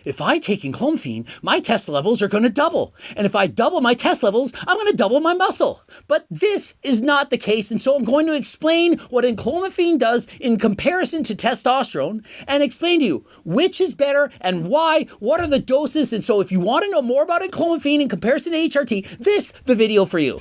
if I take Enclomifene, my test levels are going to double. And if I double my test levels, I'm going to double my muscle. But this is not the case. And so I'm going to explain what Enclomifene does in comparison to testosterone and explain to you which is better and why, what are the doses. And so if you want to know more about Enclomifene in comparison to HRT, this is the video for you.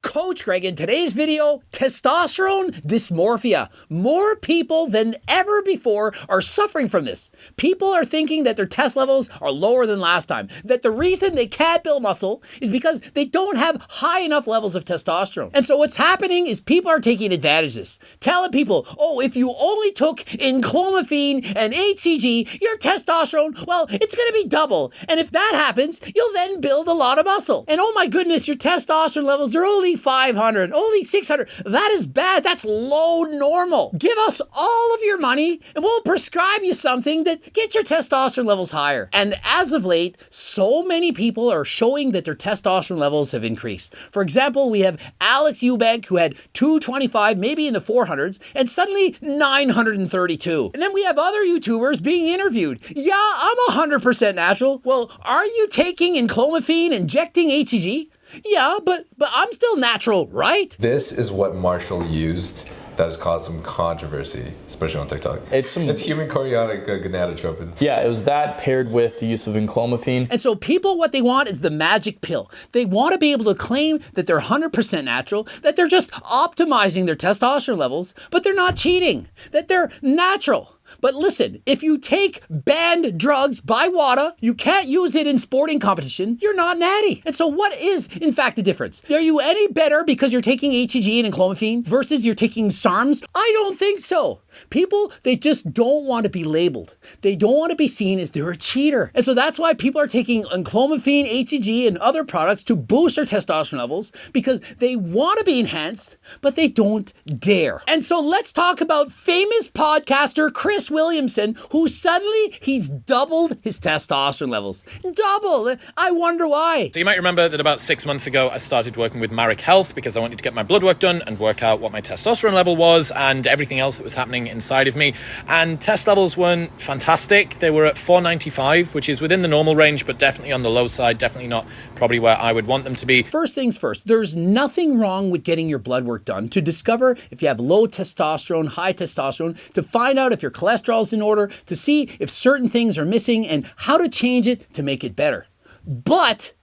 Coach Greg, in today's video, testosterone dysmorphia. More people than ever before are suffering from this. People are thinking that their test levels are lower than last time, that the reason they can't build muscle is because they don't have high enough levels of testosterone. And so what's happening is people are taking advantage of this, telling people, oh, if you only took Enclomifene and HCG, your testosterone, well, it's going to be double. And if that happens, you'll then build a lot of muscle. And oh my goodness, your testosterone levels are only 500, only 600. That is bad. That's low normal. Give us all of your money and we'll prescribe you something that gets your testosterone levels higher. And as of late, so many people are showing that their testosterone levels have increased. For example, we have Alex Eubank who had 225, maybe in the 400s, and suddenly 932. And then we have other YouTubers being interviewed. Yeah, I'm 100% natural. Well, are you taking Enclomifene, injecting HCG? Yeah, but I'm still natural, right? This is what Marshall used that has caused some controversy, especially on TikTok. It's human chorionic gonadotropin. Yeah, it was that paired with the use of Enclomifene. And so people, what they want is the magic pill. They want to be able to claim that they're 100% natural, that they're just optimizing their testosterone levels, but they're not cheating, that they're natural. But listen, if you take banned drugs by WADA, you can't use it in sporting competition, you're not natty. And so what is, in fact, the difference? Are you any better because you're taking HCG and Enclomifene versus you're taking SARMs? I don't think so. People, they just don't want to be labeled. They don't want to be seen as they're a cheater. And so that's why people are taking Enclomifene, HCG, and other products to boost their testosterone levels because they want to be enhanced, but they don't dare. And so let's talk about famous podcaster Chris Williamson, who suddenly he's doubled his testosterone levels. Double! I wonder why. So you might remember that about 6 months ago, I started working with Marek Health because I wanted to get my blood work done and work out what my testosterone level was and everything else that was happening inside of me. And test levels weren't fantastic. They were at 495, which is within the normal range, but definitely on the low side, definitely not probably where I would want them to be. First things first, there's nothing wrong with getting your blood work done to discover if you have low testosterone, high testosterone, to find out if your cholesterol's in order, to see if certain things are missing and how to change it to make it better. But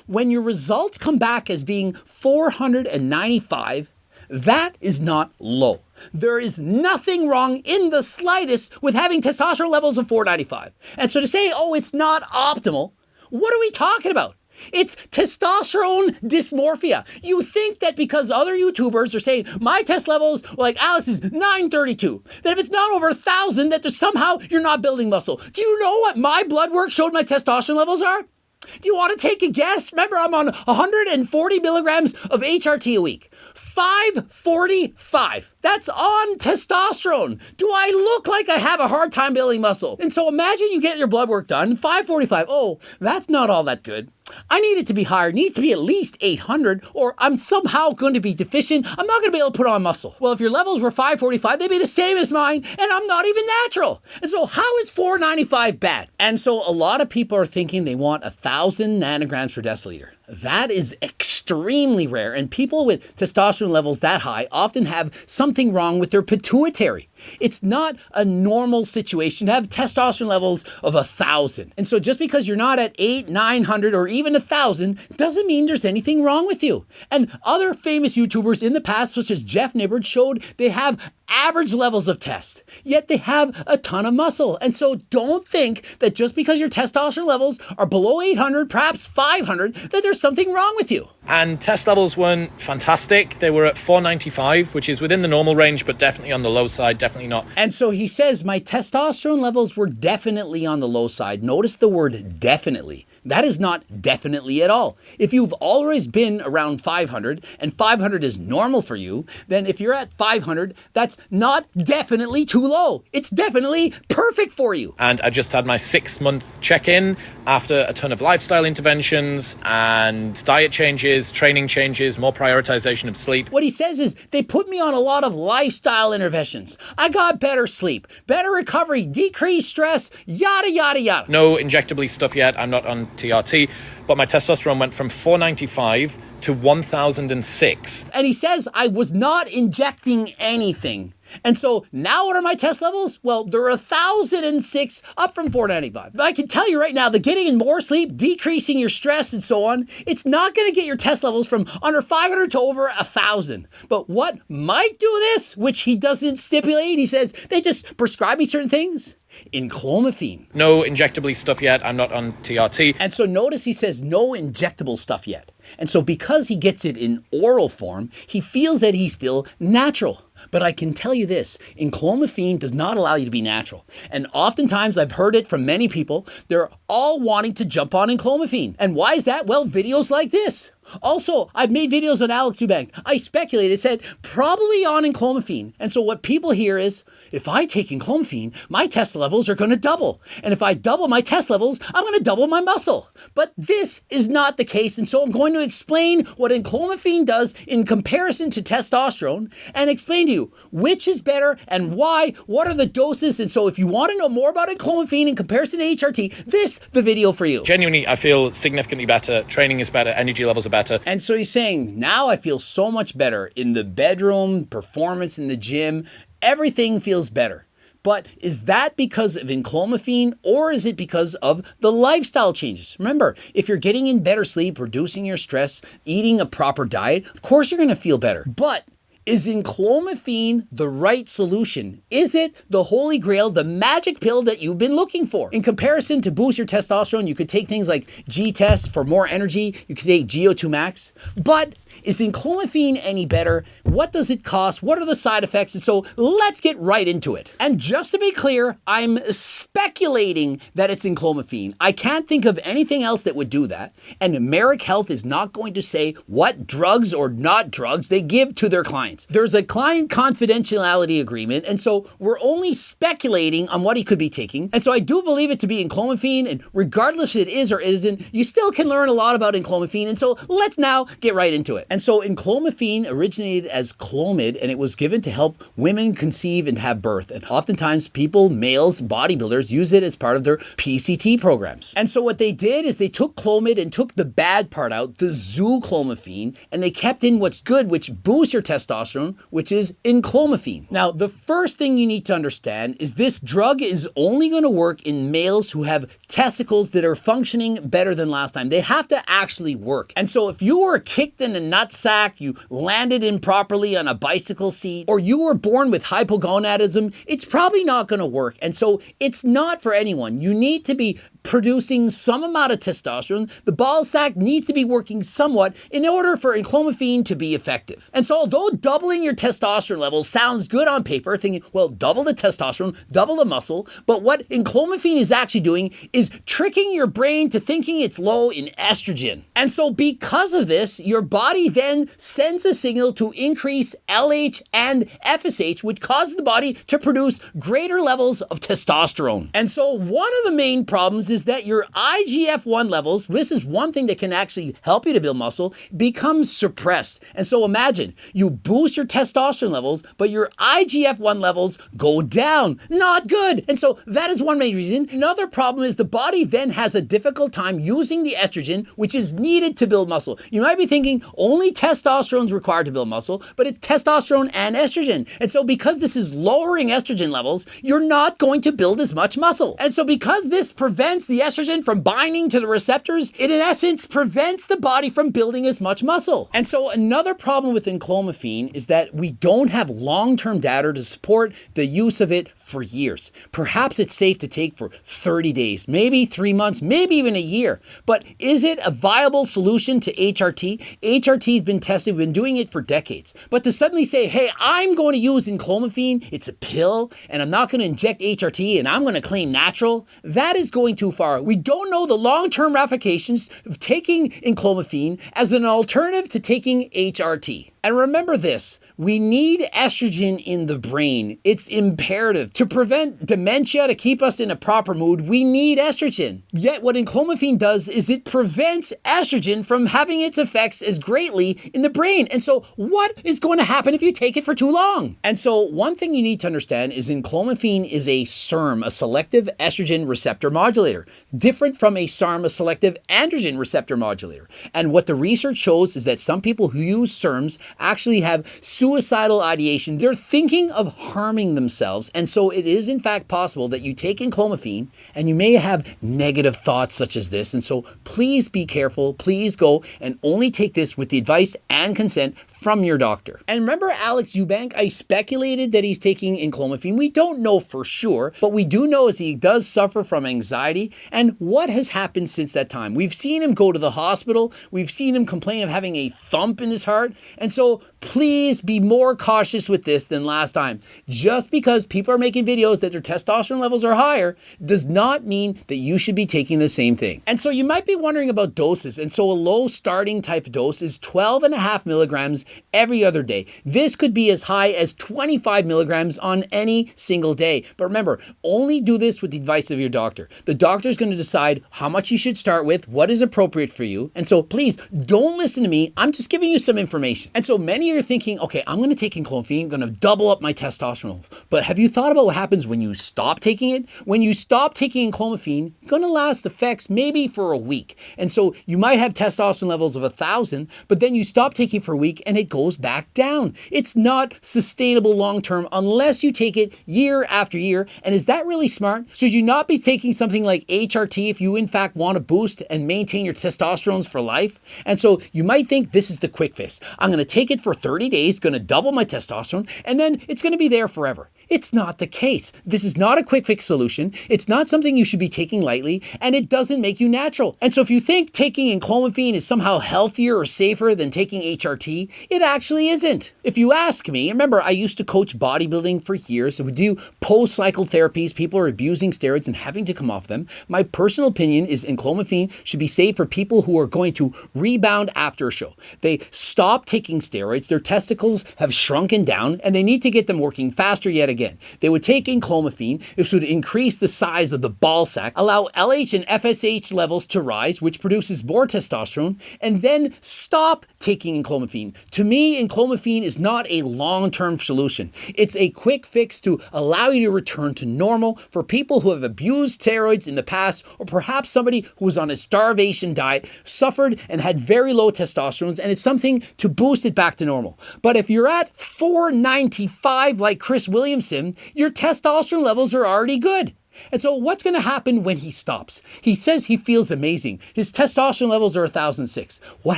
when your results come back as being 495, that is not low. There is nothing wrong in the slightest with having testosterone levels of 495. And so to say, oh, it's not optimal, what are we talking about? It's testosterone dysmorphia. You think that because other YouTubers are saying my test levels, like Alex, is 932, that if it's not over 1,000, that somehow you're not building muscle. Do you know what my blood work showed my testosterone levels are? Do you want to take a guess? Remember, I'm on 140 milligrams of HRT a week. 545. That's on testosterone. Do I look like I have a hard time building muscle? And so imagine you get your blood work done, 545. Oh, that's not all that good. I need it to be higher. It needs to be at least 800 or I'm somehow going to be deficient. I'm not going to be able to put on muscle. Well, if your levels were 545, they'd be the same as mine and I'm not even natural. And so how is 495 bad? And so a lot of people are thinking they want 1,000 nanograms per deciliter. That is extremely rare, and people with testosterone levels that high often have something wrong with their pituitary. It's not a normal situation to have testosterone levels of 1,000. And so just because you're not at 800, 900, or even 1,000 doesn't mean there's anything wrong with you. And other famous YouTubers in the past, such as Jeff Nibbard, showed they have average levels of test, yet they have a ton of muscle. And so don't think that just because your testosterone levels are below 800, perhaps 500, that there's something wrong with you. And test levels weren't fantastic. They were at 495, which is within the normal range, but definitely on the low side, definitely not. And so he says, my testosterone levels were definitely on the low side. Notice the word definitely. That is not definitely at all. If you've always been around 500 and 500 is normal for you, then if you're at 500, that's not definitely too low. It's definitely perfect for you. And I just had my 6-month check-in after a ton of lifestyle interventions and diet changes, training changes, more prioritization of sleep. What he says is they put me on a lot of lifestyle interventions. I got better sleep, better recovery, decreased stress, yada, yada, yada. No injectably stuff yet. I'm not on TRT, but my testosterone went from 495 to 1006. And he says I was not injecting anything. And so now what are my test levels? Well, they're 1,006 up from 495. But I can tell you right now that getting in more sleep, decreasing your stress and so on, it's not going to get your test levels from under 500 to over 1,000. But what might do this, which he doesn't stipulate, he says they just prescribe me certain things. Enclomifene. No injectably stuff yet. I'm not on TRT. And so notice he says no injectable stuff yet. And so because he gets it in oral form, he feels that he's still natural. But I can tell you this, Enclomifene does not allow you to be natural. And oftentimes I've heard it from many people, they're all wanting to jump on Enclomifene. And why is that? Well, videos like this. Also, I've made videos on Alex Eubank. I speculated, said, probably on Enclomifene. And so what people hear is, if I take Enclomifene, my test levels are going to double. And if I double my test levels, I'm going to double my muscle. But this is not the case. And so I'm going to explain what Enclomifene does in comparison to testosterone and explain to you which is better and why, what are the doses. And so if you want to know more about Enclomifene in comparison to HRT, this the video for you. Genuinely, I feel significantly better. Training is better. Energy levels are better. And so he's saying, now I feel so much better in the bedroom, performance in the gym, everything feels better. But is that because of Enclomifene or is it because of the lifestyle changes? Remember, if you're getting in better sleep, reducing your stress, eating a proper diet, of course you're going to feel better. But is Enclomifene the right solution? Is it the holy grail, the magic pill that you've been looking for? In comparison to boost your testosterone, you could take things like G-Test for more energy. You could take GO2 Max. But is Enclomifene any better? What does it cost? What are the side effects? And so let's get right into it. And just to be clear, I'm speculating that it's Enclomifene. I can't think of anything else that would do that. And Merrick Health is not going to say what drugs or not drugs they give to their clients. There's a client confidentiality agreement, and so we're only speculating on what he could be taking. And so I do believe it to be Enclomifene, and regardless if it is or isn't, you still can learn a lot about Enclomifene. And so let's now get right into it. And so Enclomifene originated as Clomid, and it was given to help women conceive and have birth. And oftentimes people, males, bodybuilders, use it as part of their PCT programs. And so what they did is they took Clomid and took the bad part out, the Enclomifene, and they kept in what's good, which boosts your testosterone, which is Enclomifene. Now, the first thing you need to understand is this drug is only going to work in males who have testicles that are functioning better than last time. They have to actually work. And so if you were kicked in a nutsack, you landed improperly on a bicycle seat, or you were born with hypogonadism, it's probably not going to work. And so it's not for anyone. You need to be producing some amount of testosterone. The ball sack needs to be working somewhat in order for Enclomifene to be effective. And so although doubling your testosterone levels sounds good on paper, thinking, well, double the testosterone, double the muscle, but what Enclomifene is actually doing is tricking your brain to thinking it's low in estrogen. And so because of this, your body then sends a signal to increase LH and FSH, which causes the body to produce greater levels of testosterone. And so one of the main problems is that your IGF-1 levels, this is one thing that can actually help you to build muscle, becomes suppressed. And so imagine you boost your testosterone levels, but your IGF-1 levels go down. Not good. And so that is one main reason. Another problem is the body then has a difficult time using the estrogen, which is needed to build muscle. You might be thinking only testosterone is required to build muscle, but it's testosterone and estrogen. And so because this is lowering estrogen levels, you're not going to build as much muscle. And so because this prevents the estrogen from binding to the receptors, it in essence prevents the body from building as much muscle. And so another problem with Enclomifene is that we don't have long-term data to support the use of it for years. Perhaps it's safe to take for 30 days, maybe 3 months, maybe even a year. But is it a viable solution to HRT? HRT has been tested, we've been doing it for decades. But to suddenly say, hey, I'm going to use Enclomifene, it's a pill, and I'm not going to inject HRT, and I'm going to claim natural, that is going to far, we don't know the long-term ramifications of taking Enclomifene as an alternative to taking HRT. And remember this, we need estrogen in the brain. It's imperative. To prevent dementia, to keep us in a proper mood, we need estrogen. Yet what Enclomifene does is it prevents estrogen from having its effects as greatly in the brain. And so what is going to happen if you take it for too long? And so one thing you need to understand is Enclomifene is a SERM, a selective estrogen receptor modulator, different from a SARM, a selective androgen receptor modulator. And what the research shows is that some people who use SERMs actually have suicidal ideation. They're thinking of harming themselves. And so it is in fact possible that you take Enclomifene and you may have negative thoughts such as this. And so please be careful. Please go and only take this with the advice and consent from your doctor. And remember Alex Eubank? I speculated that he's taking Enclomifene. We don't know for sure, but we do know is he does suffer from anxiety. And what has happened since that time? We've seen him go to the hospital. We've seen him complain of having a thump in his heart. And so please be more cautious with this than last time. Just because people are making videos that their testosterone levels are higher does not mean that you should be taking the same thing. And so you might be wondering about doses. And so a low starting type dose is 12.5 milligrams every other day. This could be as high as 25 milligrams on any single day. But remember, only do this with the advice of your doctor. The doctor is going to decide how much you should start with, what is appropriate for you. And so please don't listen to me. I'm just giving you some information. And so many are thinking, okay, I'm going to take Enclomifene, I'm going to double up my testosterone. But have you thought about what happens when you stop taking it? When you stop taking Enclomifene, it's going to last effects maybe for a week. And so you might have testosterone levels of 1,000, but then you stop taking for a week and it goes back down. It's not sustainable long-term unless you take it year after year. And is that really smart? Should you not be taking something like HRT if you in fact want to boost and maintain your testosterones for life? And so you might think this is the quick fix. I'm going to take it for 30 days, going to double my testosterone, and then it's going to be there forever. It's not the case. This is not a quick fix solution. It's not something you should be taking lightly, and it doesn't make you natural. And so if you think taking Enclomifene is somehow healthier or safer than taking HRT, it actually isn't. If you ask me, remember I used to coach bodybuilding for years. I would do post-cycle therapies. People are abusing steroids and having to come off them. My personal opinion is Enclomifene should be safe for people who are going to rebound after a show. They stop taking steroids, their testicles have shrunken down, and they need to get them working faster yet again. They would take Enclomifene, which would increase the size of the ball sack, allow LH and FSH levels to rise, which produces more testosterone, and then stop taking Enclomifene. To me, Enclomifene is not a long-term solution. It's a quick fix to allow you to return to normal for people who have abused steroids in the past, or perhaps somebody who was on a starvation diet, suffered and had very low testosterone, and it's something to boost it back to normal. But if you're at 495 like Chris Williamson, your testosterone levels are already good. And so what's going to happen when he stops? He says he feels amazing. His testosterone levels are 1,006. What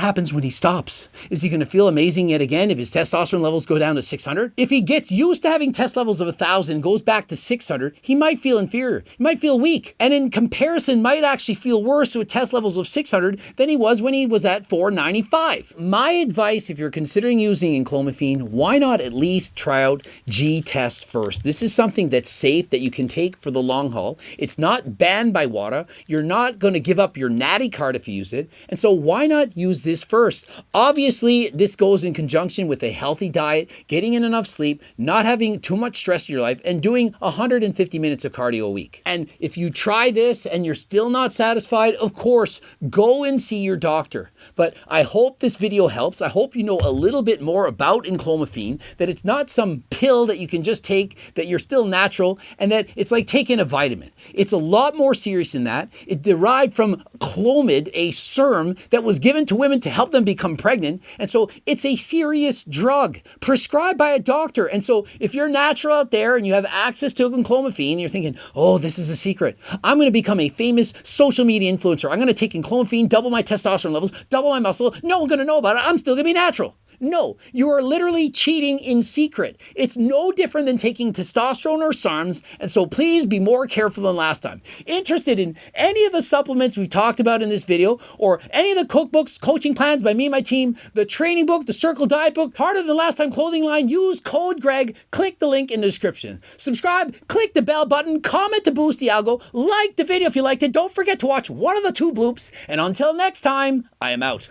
happens when he stops? Is he going to feel amazing yet again if his testosterone levels go down to 600? If he gets used to having test levels of 1,000, goes back to 600, he might feel inferior. He might feel weak. And in comparison, might actually feel worse with test levels of 600 than he was when he was at 495. My advice, if you're considering using Enclomifene, why not at least try out G-Test first? This is something that's safe that you can take for the long haul. It's not banned by WADA. You're not going to give up your Natty card if you use it. And so why not use this first? Obviously, this goes in conjunction with a healthy diet, getting in enough sleep, not having too much stress in your life, and doing 150 minutes of cardio a week. And if you try this and you're still not satisfied, of course, go and see your doctor. But I hope this video helps. I hope you know a little bit more about Enclomifene, that it's not some pill that you can just take, that you're still natural, and that it's like taking a vitamin. It's a lot more serious than that. It derived from Clomid, a serum that was given to women to help them become pregnant. And so it's a serious drug prescribed by a doctor. And so if you're natural out there and you have access to Enclomifene, you're thinking, oh, this is a secret. I'm going to become a famous social media influencer. I'm going to take Enclomifene, double my testosterone levels, double my muscle. No one's going to know about it. I'm still going to be natural. No, you are literally cheating in secret. It's no different than taking testosterone or SARMs, and so please be more careful than last time. Interested in any of the supplements we've talked about in this video, or any of the cookbooks, coaching plans by me and my team, the training book, the Circle Diet book, part of the Last Time clothing line, use code Greg, click the link in the description. Subscribe, click the bell button, comment to boost the algo, like the video if you liked it, don't forget to watch one of the 2 bloops, and until next time, I am out.